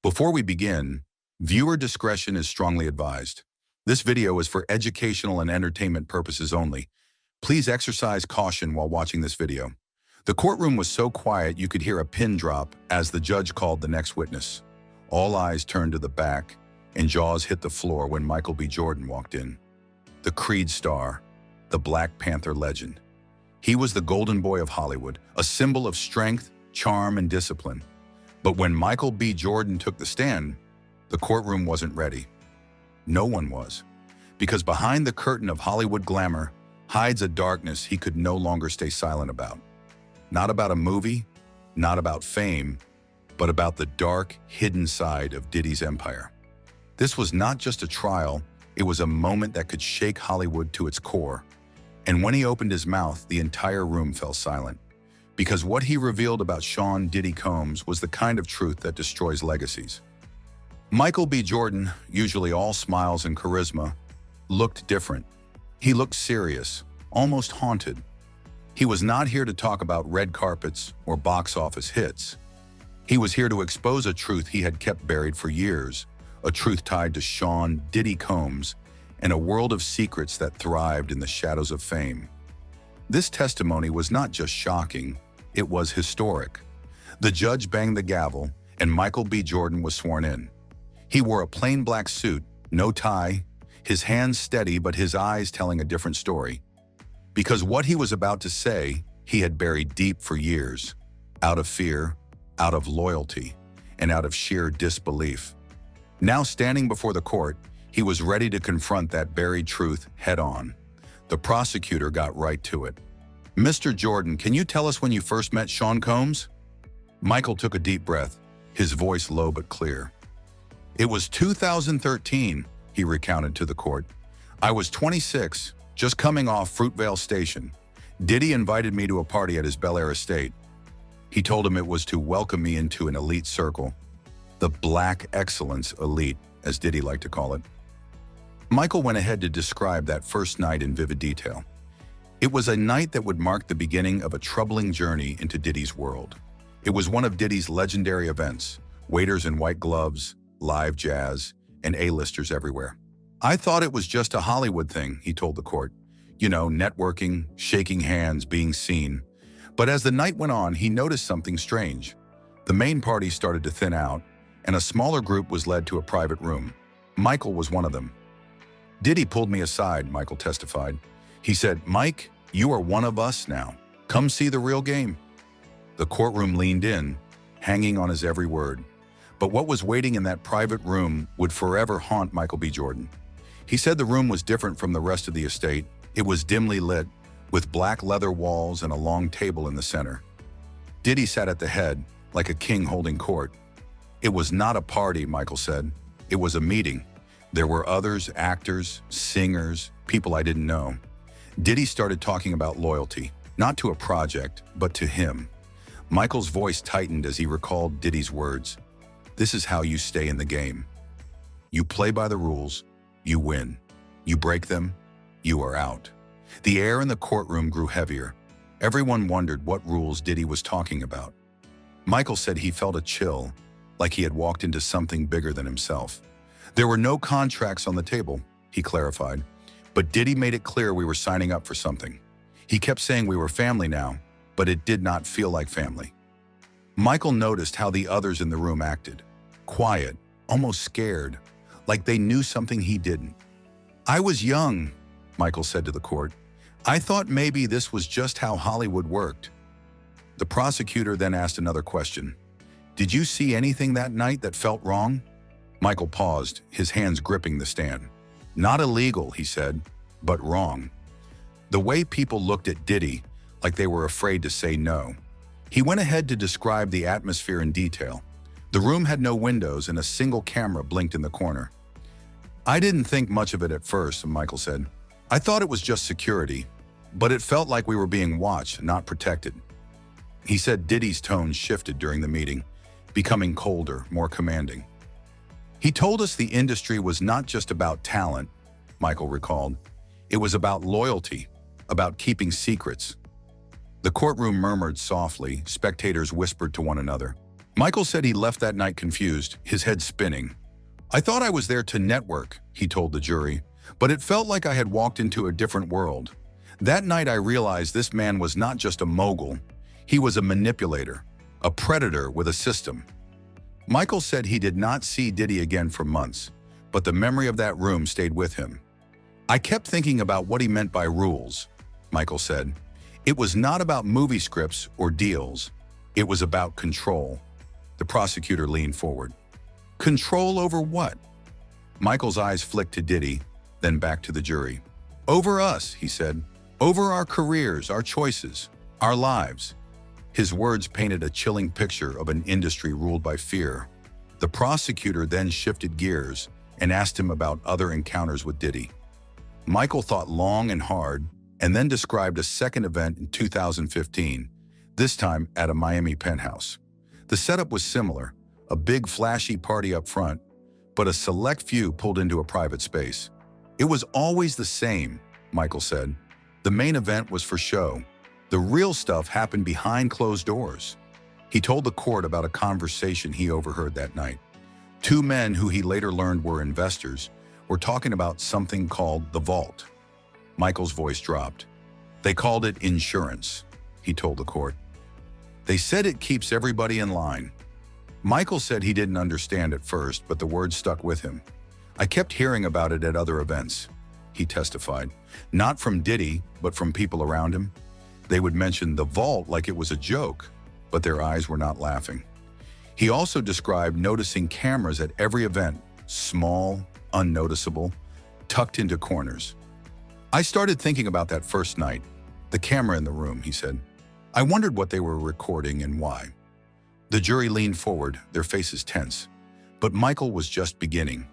Before we begin, viewer discretion is strongly advised. This video is for educational and entertainment purposes only. Please exercise caution while watching this video. The courtroom was so quiet you could hear a pin drop as the judge called the next witness. All eyes turned to the back, and jaws hit the floor when Michael B. Jordan walked in. The Creed star, the Black Panther legend. He was the golden boy of Hollywood, a symbol of strength, charm, and discipline. But when Michael B. Jordan took the stand, the courtroom wasn't ready. No one was. Because behind the curtain of Hollywood glamour hides a darkness he could no longer stay silent about. Not about a movie, not about fame, but about the dark, hidden side of Diddy's empire. This was not just a trial, it was a moment that could shake Hollywood to its core. And when he opened his mouth, the entire room fell silent. Because what he revealed about Sean Diddy Combs was the kind of truth that destroys legacies. Michael B. Jordan, usually all smiles and charisma, looked different. He looked serious, almost haunted. He was not here to talk about red carpets or box office hits. He was here to expose a truth he had kept buried for years, a truth tied to Sean Diddy Combs and a world of secrets that thrived in the shadows of fame. This testimony was not just shocking, it was historic. The judge banged the gavel, and Michael B. Jordan was sworn in. He wore a plain black suit, no tie, his hands steady but his eyes telling a different story. Because what he was about to say, he had buried deep for years, out of fear, out of loyalty, and out of sheer disbelief. Now standing before the court, he was ready to confront that buried truth head-on. The prosecutor got right to it. "Mr. Jordan, can you tell us when you first met Sean Combs?" Michael took a deep breath, his voice low but clear. "It was 2013, he recounted to the court. "I was 26, just coming off Fruitvale Station. Diddy invited me to a party at his Bel Air estate. He told him it was to welcome me into an elite circle. The Black Excellence Elite, as Diddy liked to call it." Michael went ahead to describe that first night in vivid detail. It was a night that would mark the beginning of a troubling journey into Diddy's world. It was one of Diddy's legendary events, waiters in white gloves, live jazz, and A-listers everywhere. "I thought it was just a Hollywood thing," he told the court. "You know, networking, shaking hands, being seen." But as the night went on, he noticed something strange. The main party started to thin out, and a smaller group was led to a private room. Michael was one of them. "Diddy pulled me aside," Michael testified. He said, "Mike, you are one of us now. Come see the real game." The courtroom leaned in, hanging on his every word. But what was waiting in that private room would forever haunt Michael B. Jordan. He said the room was different from the rest of the estate. It was dimly lit, with black leather walls and a long table in the center. Diddy sat at the head, like a king holding court. "It was not a party," Michael said. "It was a meeting. There were others, actors, singers, people I didn't know." Diddy started talking about loyalty, not to a project, but to him. Michael's voice tightened as he recalled Diddy's words. "This is how you stay in the game. You play by the rules, you win. You break them, you are out." The air in the courtroom grew heavier. Everyone wondered what rules Diddy was talking about. Michael said he felt a chill, like he had walked into something bigger than himself. "There were no contracts on the table," he clarified, "but Diddy made it clear we were signing up for something. He kept saying we were family now, but it did not feel like family." Michael noticed how the others in the room acted. Quiet, almost scared, like they knew something he didn't. "I was young," Michael said to the court. "I thought maybe this was just how Hollywood worked." The prosecutor then asked another question. "Did you see anything that night that felt wrong?" Michael paused, his hands gripping the stand. "Not illegal," he said, "but wrong." The way people looked at Diddy, like they were afraid to say no. He went ahead to describe the atmosphere in detail. The room had no windows and a single camera blinked in the corner. "I didn't think much of it at first," Michael said. "I thought it was just security, but it felt like we were being watched, not protected." He said Diddy's tone shifted during the meeting, becoming colder, more commanding. "He told us the industry was not just about talent," Michael recalled. "It was about loyalty, about keeping secrets." The courtroom murmured softly, spectators whispered to one another. Michael said he left that night confused, his head spinning. "I thought I was there to network," he told the jury, "but it felt like I had walked into a different world. That night I realized this man was not just a mogul, he was a manipulator, a predator with a system." Michael said he did not see Diddy again for months, but the memory of that room stayed with him. "I kept thinking about what he meant by rules," Michael said. "It was not about movie scripts or deals. It was about control." The prosecutor leaned forward. "Control over what?" Michael's eyes flicked to Diddy, then back to the jury. "Over us," he said. "Over our careers, our choices, our lives." His words painted a chilling picture of an industry ruled by fear. The prosecutor then shifted gears and asked him about other encounters with Diddy. Michael thought long and hard, and then described a second event in 2015, this time at a Miami penthouse. The setup was similar, a big flashy party up front, but a select few pulled into a private space. "It was always the same," Michael said. "The main event was for show. The real stuff happened behind closed doors." He told the court about a conversation he overheard that night. Two men who he later learned were investors were talking about something called the vault. Michael's voice dropped. "They called it insurance," he told the court. "They said it keeps everybody in line." Michael said he didn't understand at first, but the words stuck with him. "I kept hearing about it at other events," he testified. "Not from Diddy, but from people around him. They would mention the vault like it was a joke, but their eyes were not laughing." He also described noticing cameras at every event, small, unnoticeable, tucked into corners. "I started thinking about that first night, the camera in the room," he said. "I wondered what they were recording and why." The jury leaned forward, their faces tense. But Michael was just beginning.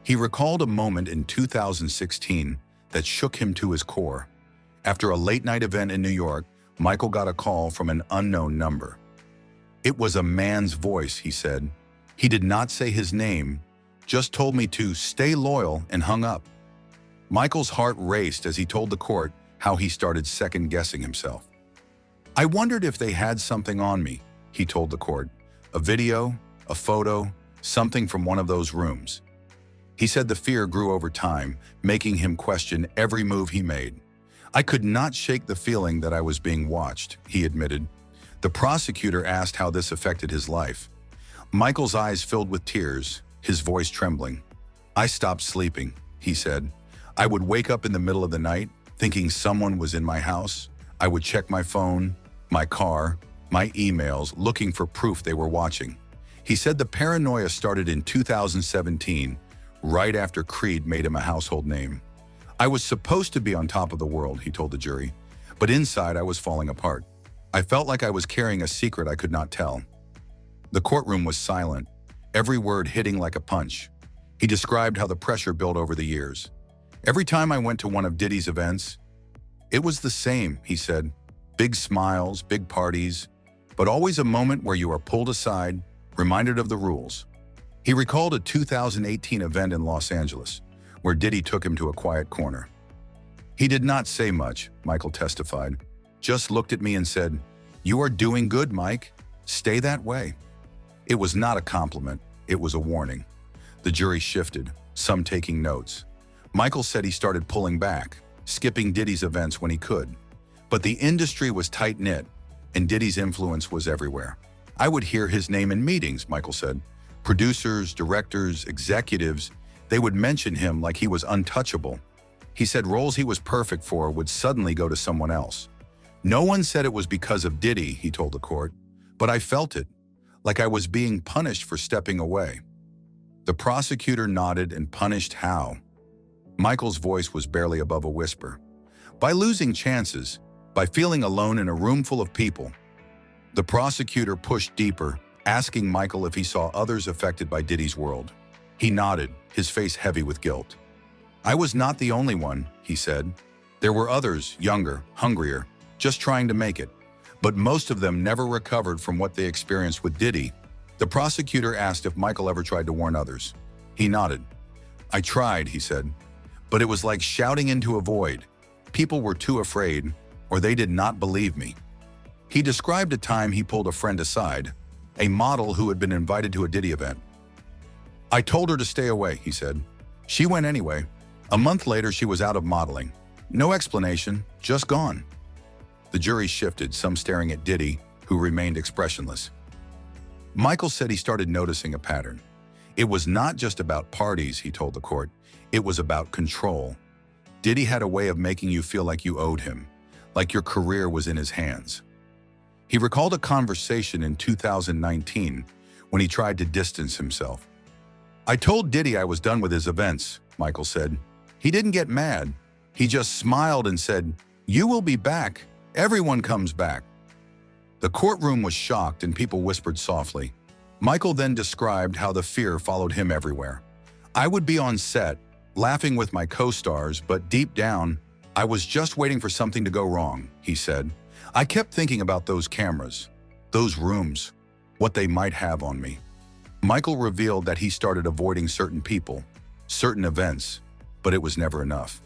He recalled a moment in 2016 that shook him to his core. After a late-night event in New York, Michael got a call from an unknown number. "It was a man's voice," he said. "He did not say his name, just told me to stay loyal," and hung up. Michael's heart raced as he told the court how he started second-guessing himself. "I wondered if they had something on me," he told the court. "A video, a photo, something from one of those rooms." He said the fear grew over time, making him question every move he made. "I could not shake the feeling that I was being watched," he admitted. The prosecutor asked how this affected his life. Michael's eyes filled with tears, his voice trembling. "I stopped sleeping," he said. "I would wake up in the middle of the night, thinking someone was in my house. I would check my phone, my car, my emails, looking for proof they were watching." He said the paranoia started in 2017, right after Creed made him a household name. "I was supposed to be on top of the world," he told the jury, "but inside I was falling apart. I felt like I was carrying a secret I could not tell." The courtroom was silent, every word hitting like a punch. He described how the pressure built over the years. "Every time I went to one of Diddy's events, it was the same," he said. "Big smiles, big parties, but always a moment where you are pulled aside, reminded of the rules." He recalled a 2018 event in Los Angeles, where Diddy took him to a quiet corner. "He did not say much," Michael testified, "just looked at me and said, 'You are doing good, Mike. Stay that way.' It was not a compliment, it was a warning." The jury shifted, some taking notes. Michael said he started pulling back, skipping Diddy's events when he could. But the industry was tight-knit, and Diddy's influence was everywhere. "I would hear his name in meetings," Michael said. "Producers, directors, executives, they would mention him like he was untouchable." He said roles he was perfect for would suddenly go to someone else. "No one said it was because of Diddy," he told the court, "but I felt it, like I was being punished for stepping away." The prosecutor nodded. "And punished how?" Michael's voice was barely above a whisper. "By losing chances, by feeling alone in a room full of people." The prosecutor pushed deeper, asking Michael if he saw others affected by Diddy's world. He nodded, his face heavy with guilt. "I was not the only one," he said. "There were others, younger, hungrier, just trying to make it. But most of them never recovered from what they experienced with Diddy." The prosecutor asked if Michael ever tried to warn others. He nodded. "I tried," he said, "but it was like shouting into a void. People were too afraid, or they did not believe me." He described a time he pulled a friend aside, a model who had been invited to a Diddy event. "I told her to stay away," he said. "She went anyway. A month later, she was out of modeling. No explanation, just gone." The jury shifted, some staring at Diddy, who remained expressionless. Michael said he started noticing a pattern. It was not just about parties, he told the court. It was about control. Diddy had a way of making you feel like you owed him, like your career was in his hands. He recalled a conversation in 2019 when he tried to distance himself. "I told Diddy I was done with his events," Michael said. "He didn't get mad. He just smiled and said, 'You will be back. Everyone comes back.'" The courtroom was shocked and people whispered softly. Michael then described how the fear followed him everywhere. "I would be on set, laughing with my co-stars, but deep down, I was just waiting for something to go wrong," he said. "I kept thinking about those cameras, those rooms, what they might have on me." Michael revealed that he started avoiding certain people, certain events, but it was never enough.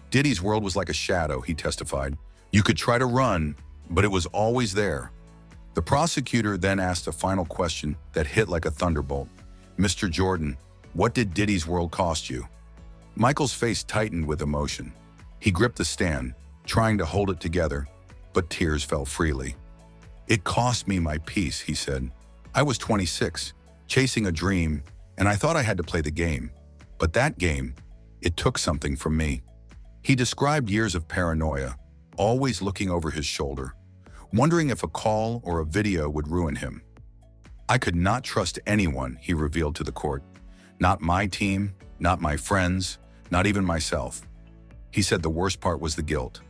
Diddy's world was like a shadow, he testified. You could try to run, but it was always there. The prosecutor then asked a final question that hit like a thunderbolt. "Mr. Jordan, what did Diddy's world cost you?" Michael's face tightened with emotion. He gripped the stand, trying to hold it together, but tears fell freely. "It cost me my peace," he said. "I was 26, chasing a dream, and I thought I had to play the game. But that game, it took something from me." He described years of paranoia, always looking over his shoulder, wondering if a call or a video would ruin him. "I could not trust anyone," he revealed to the court. "Not my team, not my friends, not even myself." He said the worst part was the guilt.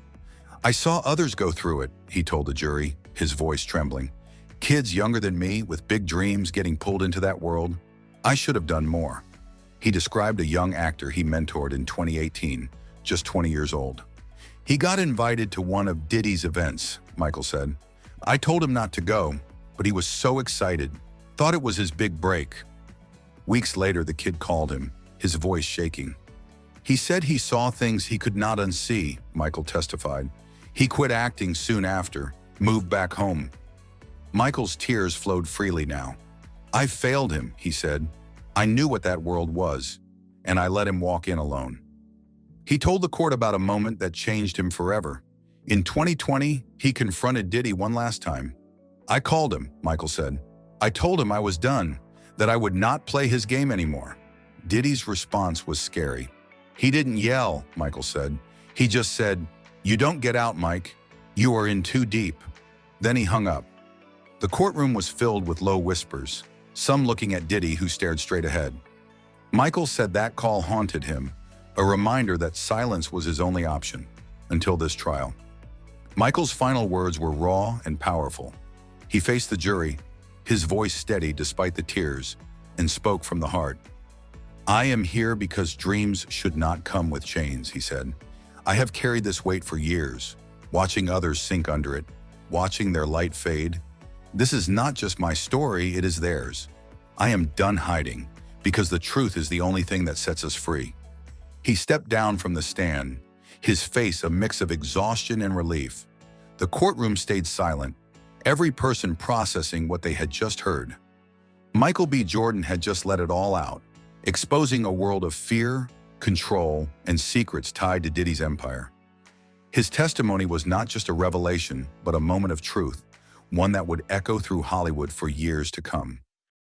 "I saw others go through it," he told the jury, his voice trembling. "Kids younger than me with big dreams getting pulled into that world. I should have done more." He described a young actor he mentored in 2018, just 20 years old. "He got invited to one of Diddy's events," Michael said. "I told him not to go, but he was so excited, thought it was his big break." Weeks later, the kid called him, his voice shaking. "He said he saw things he could not unsee," Michael testified. "He quit acting soon after, moved back home." Michael's tears flowed freely now. "I failed him," he said. "I knew what that world was, and I let him walk in alone." He told the court about a moment that changed him forever. In 2020, he confronted Diddy one last time. "I called him," Michael said. "I told him I was done, that I would not play his game anymore." Diddy's response was scary. "He didn't yell," Michael said. "He just said, 'You don't get out, Mike. You are in too deep.' Then he hung up." The courtroom was filled with low whispers, some looking at Diddy, who stared straight ahead. Michael said that call haunted him, a reminder that silence was his only option, until this trial. Michael's final words were raw and powerful. He faced the jury, his voice steady despite the tears, and spoke from the heart. "I am here because dreams should not come with chains," he said. "I have carried this weight for years, watching others sink under it, watching their light fade. This is not just my story, it is theirs. I am done hiding, because the truth is the only thing that sets us free." He stepped down from the stand, his face a mix of exhaustion and relief. The courtroom stayed silent, every person processing what they had just heard. Michael B. Jordan had just let it all out, exposing a world of fear, control, and secrets tied to Diddy's empire. His testimony was not just a revelation, but a moment of truth, one that would echo through Hollywood for years to come.